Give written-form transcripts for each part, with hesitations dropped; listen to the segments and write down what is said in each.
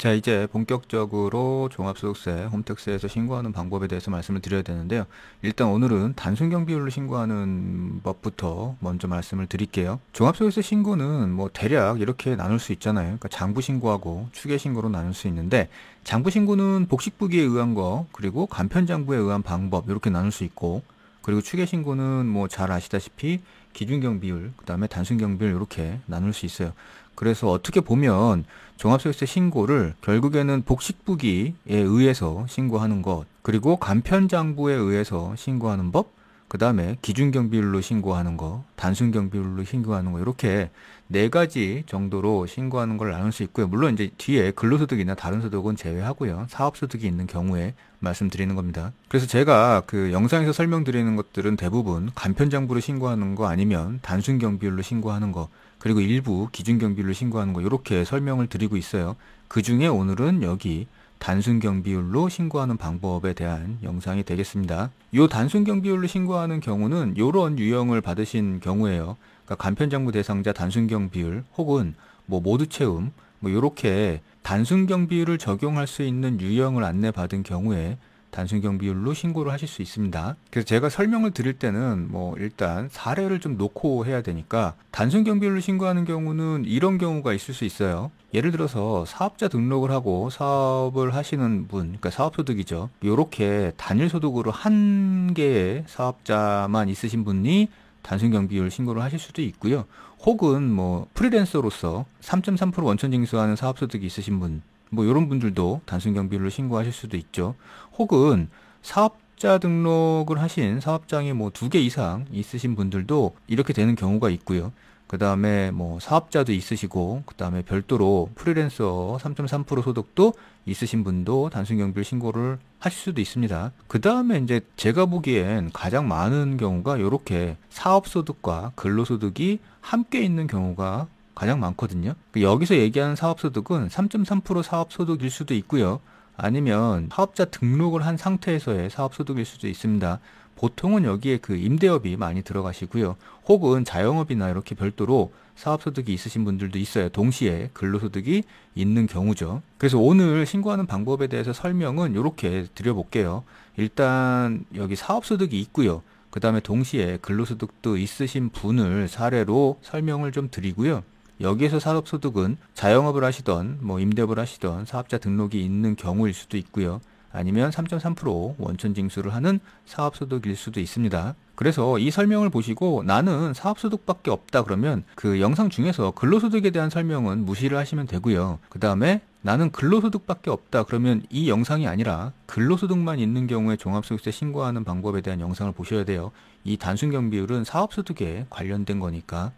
자, 이제 본격적으로 종합소득세, 홈택스에서 신고하는 방법에 대해서 말씀을 드려야 되는데요. 일단 오늘은 단순경비율로 신고하는 법부터 먼저 말씀을 드릴게요. 종합소득세 신고는 뭐 대략 이렇게 나눌 수 있잖아요. 그러니까 장부신고하고 추계신고로 나눌 수 있는데, 장부신고는 복식부기에 의한 거, 그리고 간편장부에 의한 방법, 이렇게 나눌 수 있고, 그리고 추계신고는 뭐 잘 아시다시피 기준경비율, 그 다음에 단순경비율 이렇게 나눌 수 있어요. 그래서 어떻게 보면 종합소득세 신고를 결국에는 복식부기에 의해서 신고하는 것, 그리고 간편장부에 의해서 신고하는 법, 그 다음에 기준경비율로 신고하는 거, 단순경비율로 신고하는 거, 이렇게 네 가지 정도로 신고하는 걸 나눌 수 있고요. 물론 이제 뒤에 근로소득이나 다른 소득은 제외하고요. 사업소득이 있는 경우에 말씀드리는 겁니다. 그래서 제가 그 영상에서 설명드리는 것들은 대부분 간편장부로 신고하는 거 아니면 단순경비율로 신고하는 거, 그리고 일부 기준경비율로 신고하는 거, 이렇게 설명을 드리고 있어요. 그 중에 오늘은 여기 단순경비율로 신고하는 방법에 대한 영상이 되겠습니다. 이 단순경비율로 신고하는 경우는 이런 유형을 받으신 경우에요. 그러니까 간편장부 대상자 단순경비율 혹은 뭐 모두채움, 뭐 이렇게 단순경비율을 적용할 수 있는 유형을 안내받은 경우에 단순경비율로 신고를 하실 수 있습니다. 그래서 제가 설명을 드릴 때는 뭐 일단 사례를 좀 놓고 해야 되니까, 단순경비율로 신고하는 경우는 이런 경우가 있을 수 있어요. 예를 들어서 사업자 등록을 하고 사업을 하시는 분, 그러니까 사업소득이죠. 이렇게 단일소득으로 한 개의 사업자만 있으신 분이 단순경비율 신고를 하실 수도 있고요. 혹은 뭐 프리랜서로서 3.3% 원천징수하는 사업소득이 있으신 분, 뭐 이런 분들도 단순경비율로 신고하실 수도 있죠. 혹은 사업자 등록을 하신 사업장이 뭐 2개 이상 있으신 분들도 이렇게 되는 경우가 있고요. 그 다음에 뭐 사업자도 있으시고, 그 다음에 별도로 프리랜서 3.3% 소득도 있으신 분도 단순경비율 신고를 하실 수도 있습니다. 그 다음에 이제 제가 보기엔 가장 많은 경우가 이렇게 사업소득과 근로소득이 함께 있는 경우가 가장 많거든요. 여기서 얘기하는 사업소득은 3.3% 사업소득일 수도 있고요. 아니면 사업자 등록을 한 상태에서의 사업소득일 수도 있습니다. 보통은 여기에 그 임대업이 많이 들어가시고요. 혹은 자영업이나 이렇게 별도로 사업소득이 있으신 분들도 있어요. 동시에 근로소득이 있는 경우죠. 그래서 오늘 신고하는 방법에 대해서 설명은 이렇게 드려볼게요. 일단 여기 사업소득이 있고요. 그 다음에 동시에 근로소득도 있으신 분을 사례로 설명을 좀 드리고요. 여기에서 사업소득은 자영업을 하시던 뭐 임대업을 하시던 사업자 등록이 있는 경우일 수도 있고요. 아니면 3.3% 원천징수를 하는 사업소득일 수도 있습니다. 그래서 이 설명을 보시고 나는 사업소득밖에 없다 그러면 그 영상 중에서 근로소득에 대한 설명은 무시를 하시면 되고요. 그 다음에 나는 근로소득밖에 없다 그러면 이 영상이 아니라 근로소득만 있는 경우에 종합소득세 신고하는 방법에 대한 영상을 보셔야 돼요. 이 단순경비율은 사업소득에 관련된 거니까.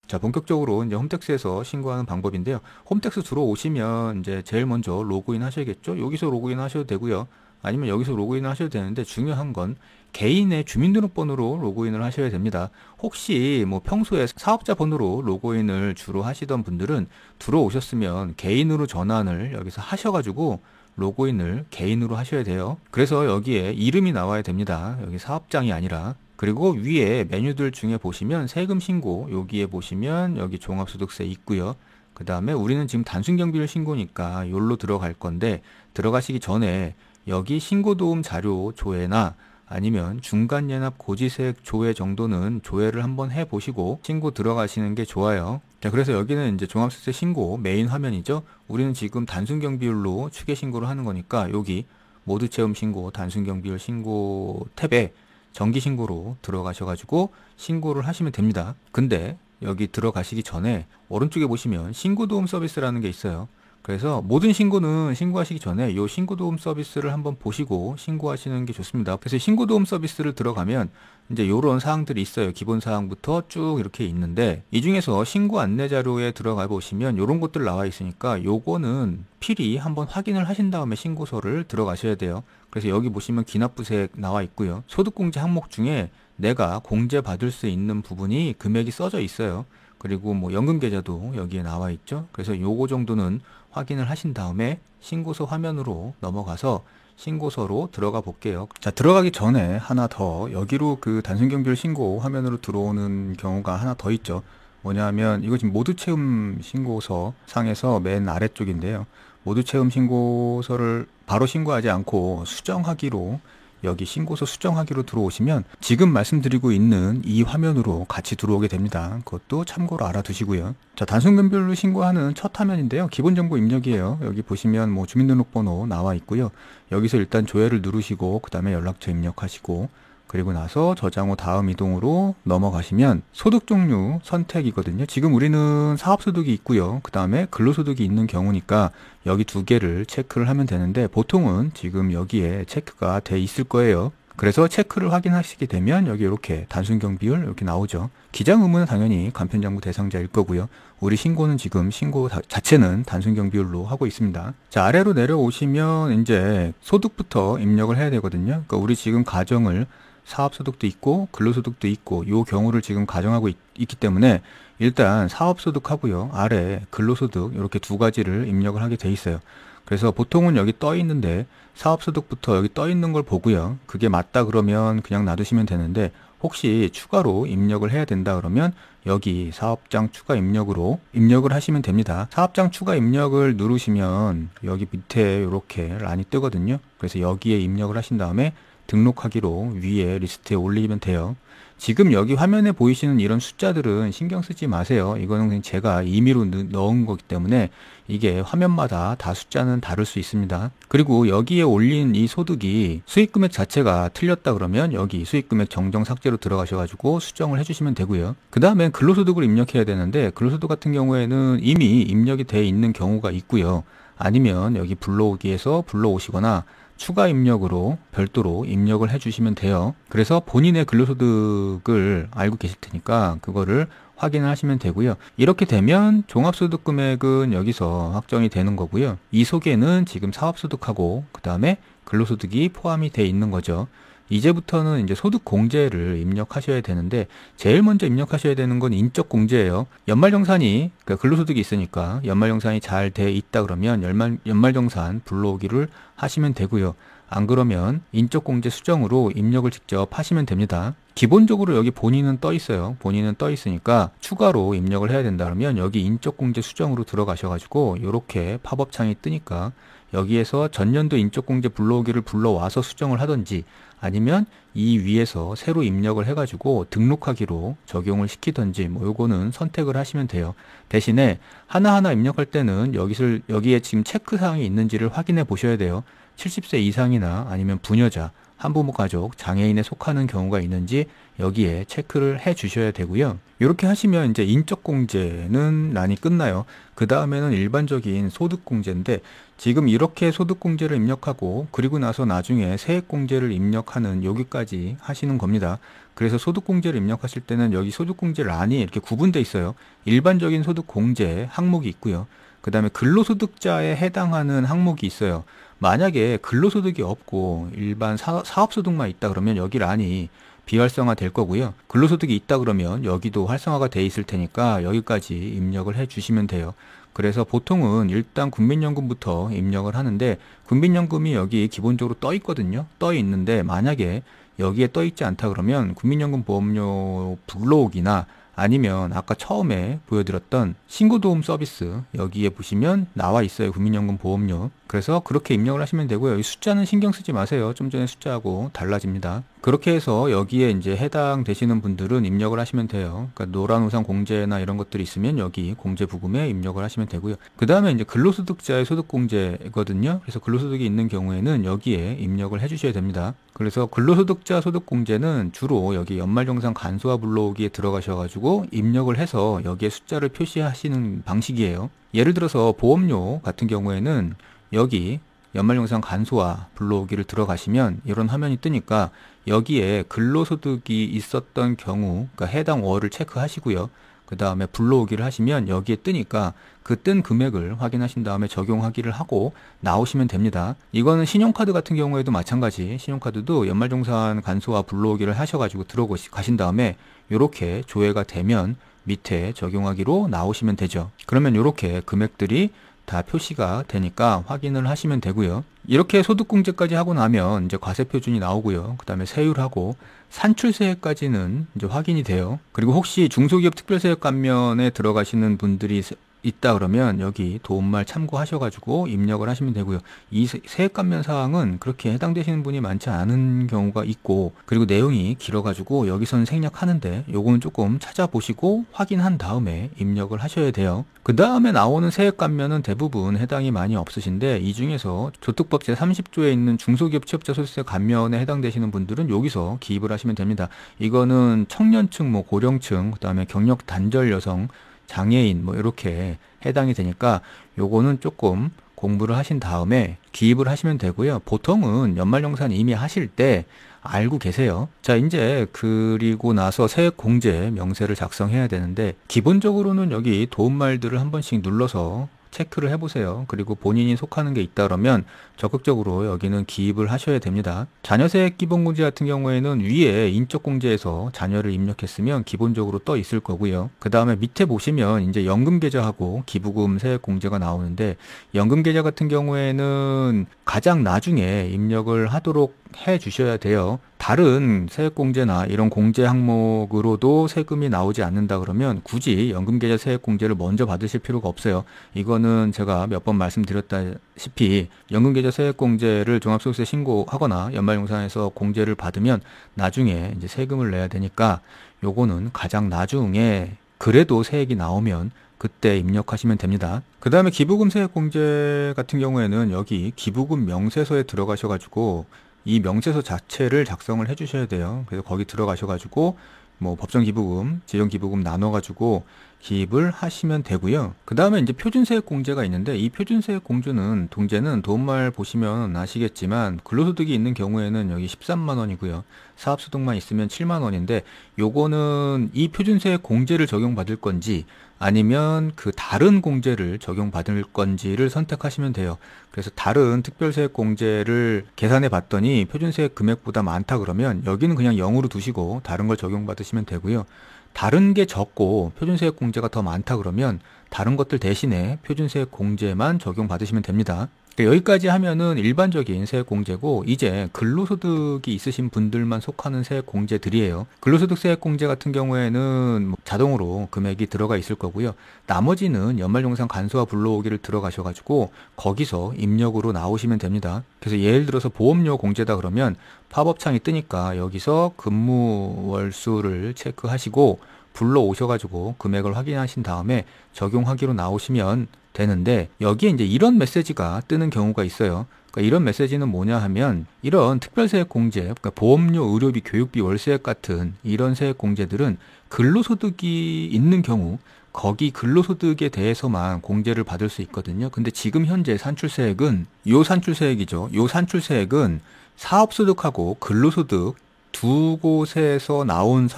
자, 본격적으로 이제 홈택스에서 신고하는 방법인데요. 홈택스 들어오시면 이제 제일 먼저 로그인 하셔야겠죠? 여기서 로그인 하셔도 되고요. 아니면 여기서 로그인 하셔도 되는데, 중요한 건 개인의 주민등록번호로 로그인을 하셔야 됩니다. 혹시 뭐 평소에 사업자 번호로 로그인을 주로 하시던 분들은 들어오셨으면 개인으로 전환을 여기서 하셔가지고 로그인을 개인으로 하셔야 돼요. 그래서 여기에 이름이 나와야 됩니다. 여기 사업장이 아니라. 그리고 위에 메뉴들 중에 보시면 세금 신고, 여기에 보시면 여기 종합소득세 있고요. 그 다음에 우리는 지금 단순경비율 신고니까 여기로 들어갈 건데, 들어가시기 전에 여기 신고도움 자료 조회나 아니면 중간연합 고지세액 조회 정도는 조회를 한번 해보시고 신고 들어가시는 게 좋아요. 자, 그래서 여기는 이제 종합소득세 신고 메인 화면이죠. 우리는 지금 단순경비율로 추계 신고를 하는 거니까 여기 모두체험 신고, 단순경비율 신고 탭에 정기신고로 들어가셔가지고 신고를 하시면 됩니다. 근데 여기 들어가시기 전에 오른쪽에 보시면 신고도움 서비스라는 게 있어요. 그래서 모든 신고는 신고하시기 전에 이 신고도움 서비스를 한번 보시고 신고하시는 게 좋습니다. 그래서 신고도움 서비스를 들어가면 이제 이런 사항들이 있어요. 기본 사항부터 쭉 이렇게 있는데, 이 중에서 신고 안내 자료에 들어가 보시면 이런 것들 나와 있으니까 요거는 필히 한번 확인을 하신 다음에 신고서를 들어가셔야 돼요. 그래서 여기 보시면 기납부세액 나와 있고요. 소득공제 항목 중에 내가 공제받을 수 있는 부분이 금액이 써져 있어요. 그리고 뭐 연금계좌도 여기에 나와 있죠. 그래서 요거 정도는 확인을 하신 다음에 신고서 화면으로 넘어가서 신고서로 들어가 볼게요. 자, 들어가기 전에 하나 더, 여기로 그 단순경비율 신고 화면으로 들어오는 경우가 하나 더 있죠. 뭐냐면 이거 지금 모두 채움 신고서 상에서 맨 아래쪽인데요. 모두 채움 신고서를 바로 신고하지 않고 수정하기로, 여기 신고서 수정하기로 들어오시면 지금 말씀드리고 있는 이 화면으로 같이 들어오게 됩니다. 그것도 참고로 알아두시고요. 자, 단순경비율로 신고하는 첫 화면인데요. 기본정보 입력이에요. 여기 보시면 뭐 주민등록번호 나와 있고요. 여기서 일단 조회를 누르시고 그 다음에 연락처 입력하시고, 그리고 나서 저장 후 다음 이동으로 넘어가시면 소득 종류 선택이거든요. 지금 우리는 사업소득이 있고요. 그 다음에 근로소득이 있는 경우니까 여기 두 개를 체크를 하면 되는데, 보통은 지금 여기에 체크가 돼 있을 거예요. 그래서 체크를 확인하시게 되면 여기 이렇게 단순경비율 이렇게 나오죠. 기장 의무는 당연히 간편장부 대상자일 거고요. 우리 신고는 지금 신고 자체는 단순경비율로 하고 있습니다. 자, 아래로 내려오시면 이제 소득부터 입력을 해야 되거든요. 그러니까 우리 지금 가정을 사업소득도 있고 근로소득도 있고 요 경우를 지금 가정하고 있기 때문에 일단 사업소득하고요, 아래 근로소득 이렇게 두 가지를 입력을 하게 돼 있어요. 그래서 보통은 여기 떠 있는데 사업소득부터 여기 떠 있는 걸 보고요, 그게 맞다 그러면 그냥 놔두시면 되는데, 혹시 추가로 입력을 해야 된다 그러면 여기 사업장 추가 입력으로 입력을 하시면 됩니다. 사업장 추가 입력을 누르시면 여기 밑에 이렇게 란이 뜨거든요. 그래서 여기에 입력을 하신 다음에 등록하기로 위에 리스트에 올리면 돼요. 지금 여기 화면에 보이시는 이런 숫자들은 신경 쓰지 마세요. 이거는 그냥 제가 임의로 넣은 거기 때문에 이게 화면마다 다 숫자는 다를 수 있습니다. 그리고 여기에 올린 이 소득이 수익금액 자체가 틀렸다 그러면 여기 수익금액 정정 삭제로 들어가셔가지고 수정을 해주시면 되고요. 그 다음에 근로소득을 입력해야 되는데, 근로소득 같은 경우에는 이미 입력이 돼 있는 경우가 있고요. 아니면 여기 불러오기에서 불러오시거나 추가 입력으로 별도로 입력을 해주시면 돼요. 그래서 본인의 근로소득을 알고 계실 테니까 그거를 확인을 하시면 되고요. 이렇게 되면 종합소득 금액은 여기서 확정이 되는 거고요. 이 속에는 지금 사업소득하고 그 다음에 근로소득이 포함이 돼 있는 거죠. 이제부터는 이제 소득공제를 입력하셔야 되는데, 제일 먼저 입력하셔야 되는 건 인적공제예요. 연말정산이, 그러니까 근로소득이 있으니까 연말정산이 잘 돼 있다 그러면 연말정산 불러오기를 하시면 되고요. 안 그러면 인적공제 수정으로 입력을 직접 하시면 됩니다. 기본적으로 여기 본인은 떠 있어요. 본인은 떠 있으니까 추가로 입력을 해야 된다 그러면 여기 인적공제 수정으로 들어가셔가지고 이렇게 팝업창이 뜨니까 여기에서 전년도 인적공제 불러오기를 불러와서 수정을 하든지, 아니면 이 위에서 새로 입력을 해가지고 등록하기로 적용을 시키든지, 뭐 요거는 선택을 하시면 돼요. 대신에 하나하나 입력할 때는 여기에 지금 체크사항이 있는지를 확인해 보셔야 돼요. 70세 이상이나 아니면 부녀자, 한부모 가족, 장애인에 속하는 경우가 있는지 여기에 체크를 해 주셔야 되고요. 이렇게 하시면 이제 인적공제는 란이 끝나요. 그 다음에는 일반적인 소득공제인데, 지금 이렇게 소득공제를 입력하고 그리고 나서 나중에 세액공제를 입력하는 여기까지 하시는 겁니다. 그래서 소득공제를 입력하실 때는 여기 소득공제 란이 이렇게 구분되어 있어요. 일반적인 소득공제 항목이 있고요. 그 다음에 근로소득자에 해당하는 항목이 있어요. 만약에 근로소득이 없고 일반 사업소득만 있다 그러면 여기 란이 비활성화 될 거고요. 근로소득이 있다 그러면 여기도 활성화가 돼 있을 테니까 여기까지 입력을 해 주시면 돼요. 그래서 보통은 일단 국민연금부터 입력을 하는데, 국민연금이 여기 기본적으로 떠 있거든요. 떠 있는데 만약에 여기에 떠 있지 않다 그러면 국민연금 보험료 불러오기나 아니면 아까 처음에 보여드렸던 신고도움 서비스, 여기에 보시면 나와 있어요. 국민연금 보험료. 그래서 그렇게 입력을 하시면 되고요. 이 숫자는 신경 쓰지 마세요. 좀 전에 숫자하고 달라집니다. 그렇게 해서 여기에 이제 해당되시는 분들은 입력을 하시면 돼요. 그러니까 노란우산 공제나 이런 것들이 있으면 여기 공제부금에 입력을 하시면 되고요. 그 다음에 이제 근로소득자의 소득공제거든요. 그래서 근로소득이 있는 경우에는 여기에 입력을 해주셔야 됩니다. 그래서 근로소득자 소득공제는 주로 여기 연말정산 간소화 불러오기에 들어가셔가지고 입력을 해서 여기에 숫자를 표시하시는 방식이에요. 예를 들어서 보험료 같은 경우에는 여기 연말정산 간소화 불러오기를 들어가시면 이런 화면이 뜨니까 여기에 근로소득이 있었던 경우, 그러니까 해당 월을 체크하시고요. 그 다음에 불러오기를 하시면 여기에 뜨니까 그 뜬 금액을 확인하신 다음에 적용하기를 하고 나오시면 됩니다. 이거는 신용카드 같은 경우에도 마찬가지, 신용카드도 연말정산 간소화 불러오기를 하셔가지고 들어가신 다음에 이렇게 조회가 되면 밑에 적용하기로 나오시면 되죠. 그러면 이렇게 금액들이 다 표시가 되니까 확인을 하시면 되고요. 이렇게 소득공제까지 하고 나면 이제 과세표준이 나오고요. 그 다음에 세율하고 산출세까지는 이제 확인이 돼요. 그리고 혹시 중소기업 특별세액 감면에 들어가시는 분들이 있다 그러면 여기 도움말 참고하셔가지고 입력을 하시면 되고요. 이 세액 감면 사항은 그렇게 해당되시는 분이 많지 않은 경우가 있고, 그리고 내용이 길어가지고 여기서는 생략하는데 요거는 조금 찾아보시고 확인한 다음에 입력을 하셔야 돼요. 그 다음에 나오는 세액 감면은 대부분 해당이 많이 없으신데, 이 중에서 조특법 제30조에 있는 중소기업 취업자 소득세 감면에 해당되시는 분들은 여기서 기입을 하시면 됩니다. 이거는 청년층, 뭐 고령층, 그 다음에 경력 단절 여성, 장애인 뭐 이렇게 해당이 되니까 요거는 조금 공부를 하신 다음에 기입을 하시면 되고요. 보통은 연말정산 이미 하실 때 알고 계세요. 자, 이제 그리고 나서 세액 공제 명세를 작성해야 되는데, 기본적으로는 여기 도움말들을 한 번씩 눌러서 체크를 해보세요. 그리고 본인이 속하는 게 있다 그러면 적극적으로 여기는 기입을 하셔야 됩니다. 자녀세액 기본공제 같은 경우에는 위에 인적공제에서 자녀를 입력했으면 기본적으로 떠 있을 거고요. 그 다음에 밑에 보시면 이제 연금계좌하고 기부금 세액공제가 나오는데, 연금계좌 같은 경우에는 가장 나중에 입력을 하도록 해 주셔야 돼요. 다른 세액공제나 이런 공제 항목으로도 세금이 나오지 않는다 그러면 굳이 연금계좌 세액공제를 먼저 받으실 필요가 없어요. 이거는 제가 몇 번 말씀드렸다시피 연금계좌 세액공제를 종합소득세 신고하거나 연말정산에서 공제를 받으면 나중에 이제 세금을 내야 되니까 요거는 가장 나중에 그래도 세액이 나오면 그때 입력하시면 됩니다. 그 다음에 기부금 세액공제 같은 경우에는 여기 기부금 명세서에 들어가셔가지고 이 명세서 자체를 작성을 해주셔야 돼요. 그래서 거기 들어가셔가지고 뭐 법정기부금, 지정기부금 나눠가지고 기입을 하시면 되고요. 그 다음에 이제 표준세액공제가 있는데, 이 표준세액공제는 동제는 도움말 보시면 아시겠지만 근로소득이 있는 경우에는 여기 13만 원이고요. 사업소득만 있으면 7만 원인데, 요거는 이 표준세액공제를 적용받을 건지 아니면 그 다른 공제를 적용받을 건지를 선택하시면 돼요. 그래서 다른 특별세액 공제를 계산해 봤더니 표준세액 금액보다 많다 그러면 여기는 그냥 0으로 두시고 다른 걸 적용받으시면 되고요. 다른 게 적고 표준세액 공제가 더 많다 그러면 다른 것들 대신에 표준세액 공제만 적용받으시면 됩니다. 여기까지 하면은 일반적인 세액공제고, 이제 근로소득이 있으신 분들만 속하는 세액공제들이에요. 근로소득 세액공제 같은 경우에는 자동으로 금액이 들어가 있을 거고요. 나머지는 연말정산 간소화 불러오기를 들어가셔가지고 거기서 입력으로 나오시면 됩니다. 그래서 예를 들어서 보험료 공제다 그러면 팝업창이 뜨니까 여기서 근무월수를 체크하시고 불러오셔가지고 금액을 확인하신 다음에 적용하기로 나오시면 되는데, 여기에 이제 이런 메시지가 뜨는 경우가 있어요. 그러니까 이런 메시지는 뭐냐 하면, 이런 특별세액 공제, 그러니까 보험료, 의료비, 교육비, 월세액 같은 이런 세액 공제들은 근로소득이 있는 경우 거기 근로소득에 대해서만 공제를 받을 수 있거든요. 근데 지금 현재 산출세액은 요 산출세액이죠. 요 산출세액은 사업소득하고 근로소득 두 곳에서 나온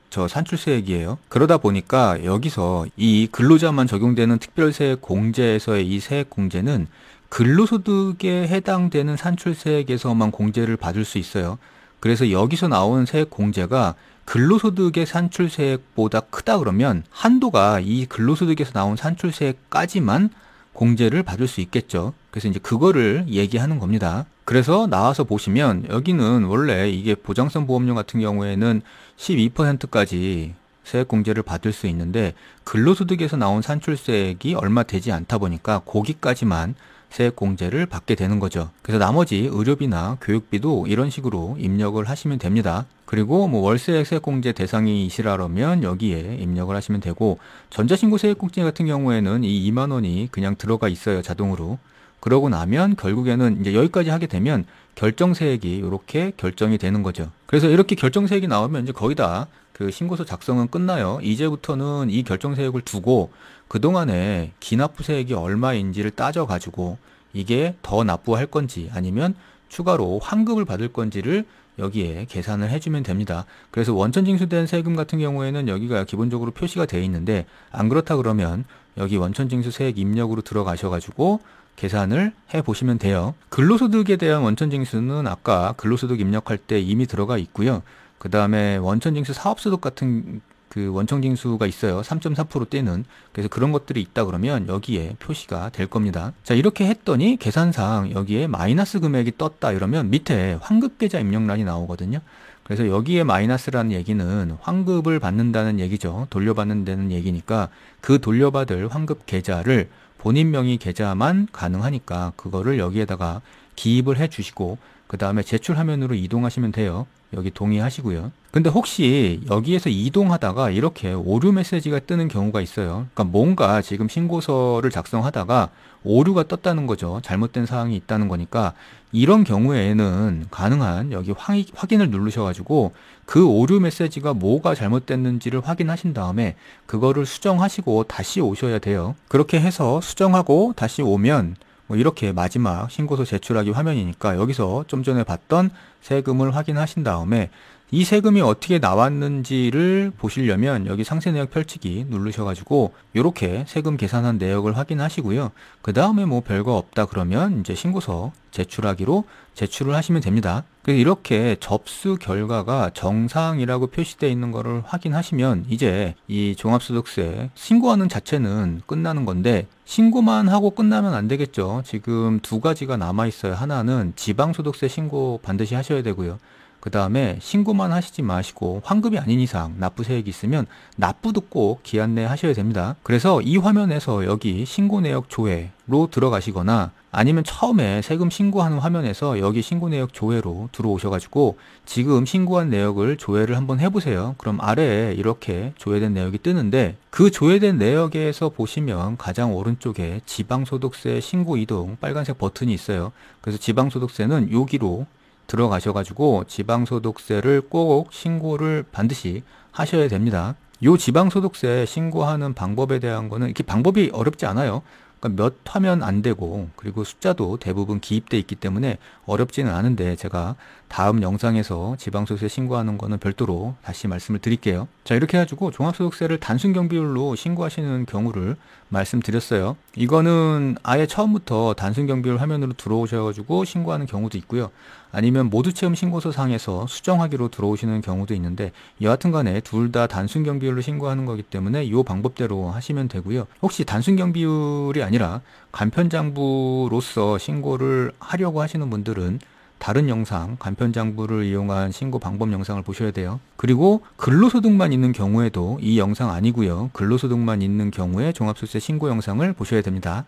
산출세액이에요. 그러다 보니까 여기서 이 근로자만 적용되는 특별세액 공제에서의 이 세액 공제는 근로소득에 해당되는 산출세액에서만 공제를 받을 수 있어요. 그래서 여기서 나온 세액 공제가 근로소득의 산출세액보다 크다 그러면 한도가 이 근로소득에서 나온 산출세액까지만 공제를 받을 수 있겠죠. 그래서 이제 그거를 얘기하는 겁니다. 그래서 나와서 보시면 여기는 원래 이게 보장성 보험료 같은 경우에는 12%까지 세액공제를 받을 수 있는데, 근로소득에서 나온 산출세액이 얼마 되지 않다 보니까 거기까지만 세액공제를 받게 되는 거죠. 그래서 나머지 의료비나 교육비도 이런 식으로 입력을 하시면 됩니다. 그리고 뭐 월세액 세액공제 대상이시라면 여기에 입력을 하시면 되고, 전자신고 세액공제 같은 경우에는 이 2만 원이 그냥 들어가 있어요, 자동으로. 그러고 나면 결국에는 이제 여기까지 하게 되면 결정세액이 이렇게 결정이 되는 거죠. 그래서 이렇게 결정세액이 나오면 이제 거의 다 그 신고서 작성은 끝나요. 이제부터는 이 결정세액을 두고 그동안에 기납부세액이 얼마인지를 따져가지고 이게 더 납부할 건지 아니면 추가로 환급을 받을 건지를 여기에 계산을 해주면 됩니다. 그래서 원천징수된 세금 같은 경우에는 여기가 기본적으로 표시가 되어 있는데, 안 그렇다 그러면 여기 원천징수 세액 입력으로 들어가셔가지고 계산을 해보시면 돼요. 근로소득에 대한 원천징수는 아까 근로소득 입력할 때 이미 들어가 있고요. 그 다음에 원천징수 사업소득 같은 그 원청징수가 있어요. 3.4% 떼는. 그래서 그런 것들이 있다 그러면 여기에 표시가 될 겁니다. 자, 이렇게 했더니 계산상 여기에 마이너스 금액이 떴다 이러면 밑에 환급계좌 입력란이 나오거든요. 그래서 여기에 마이너스라는 얘기는 환급을 받는다는 얘기죠. 돌려받는다는 얘기니까 그 돌려받을 환급 계좌를 본인 명의 계좌만 가능하니까 그거를 여기에다가 기입을 해 주시고 그 다음에 제출 화면으로 이동하시면 돼요. 여기 동의하시고요. 근데 혹시 여기에서 이동하다가 이렇게 오류 메시지가 뜨는 경우가 있어요. 그러니까 뭔가 지금 신고서를 작성하다가 오류가 떴다는 거죠. 잘못된 사항이 있다는 거니까 이런 경우에는 가능한 여기 확인을 누르셔가지고 그 오류 메시지가 뭐가 잘못됐는지를 확인하신 다음에 그거를 수정하시고 다시 오셔야 돼요. 그렇게 해서 수정하고 다시 오면 뭐 이렇게 마지막 신고서 제출하기 화면이니까 여기서 좀 전에 봤던 세금을 확인하신 다음에 이 세금이 어떻게 나왔는지를 보시려면 여기 상세 내역 펼치기 누르셔가지고 이렇게 세금 계산한 내역을 확인하시고요. 그 다음에 뭐 별거 없다 그러면 이제 신고서 제출하기로 제출을 하시면 됩니다. 그래서 이렇게 접수 결과가 정상이라고 표시되어 있는 거를 확인하시면 이제 이 종합소득세 신고하는 자체는 끝나는 건데 신고만 하고 끝나면 안 되겠죠. 지금 두 가지가 남아 있어요. 하나는 지방소득세 신고 반드시 하셔야 되고요. 그 다음에 신고만 하시지 마시고 환급이 아닌 이상 납부세액이 있으면 납부도 꼭 기한 내에 하셔야 됩니다. 그래서 이 화면에서 여기 신고 내역 조회로 들어가시거나 아니면 처음에 세금 신고하는 화면에서 여기 신고 내역 조회로 들어오셔가지고 지금 신고한 내역을 조회를 한번 해보세요. 그럼 아래에 이렇게 조회된 내역이 뜨는데 그 조회된 내역에서 보시면 가장 오른쪽에 지방소득세 신고 이동 빨간색 버튼이 있어요. 그래서 지방소득세는 여기로 들어가셔가지고 지방소득세를 꼭 신고를 반드시 하셔야 됩니다. 요 지방소득세 신고하는 방법에 대한 거는 이렇게 방법이 어렵지 않아요. 그러니까 몇 하면 안 되고 그리고 숫자도 대부분 기입돼 있기 때문에 어렵지는 않은데 제가 다음 영상에서 지방소득세 신고하는 거는 별도로 다시 말씀을 드릴게요. 자, 이렇게 해가지고 종합소득세를 단순경비율로 신고하시는 경우를 말씀드렸어요. 이거는 아예 처음부터 단순경비율 화면으로 들어오셔가지고 신고하는 경우도 있고요. 아니면 모두체험 신고서 상에서 수정하기로 들어오시는 경우도 있는데 여하튼 간에 둘 다 단순경비율로 신고하는 거기 때문에 이 방법대로 하시면 되고요. 혹시 단순경비율이 아니라 간편장부로서 신고를 하려고 하시는 분들은 다른 영상, 간편장부를 이용한 신고 방법 영상을 보셔야 돼요. 그리고 근로소득만 있는 경우에도 이 영상 아니고요. 근로소득만 있는 경우에 종합소득세 신고 영상을 보셔야 됩니다.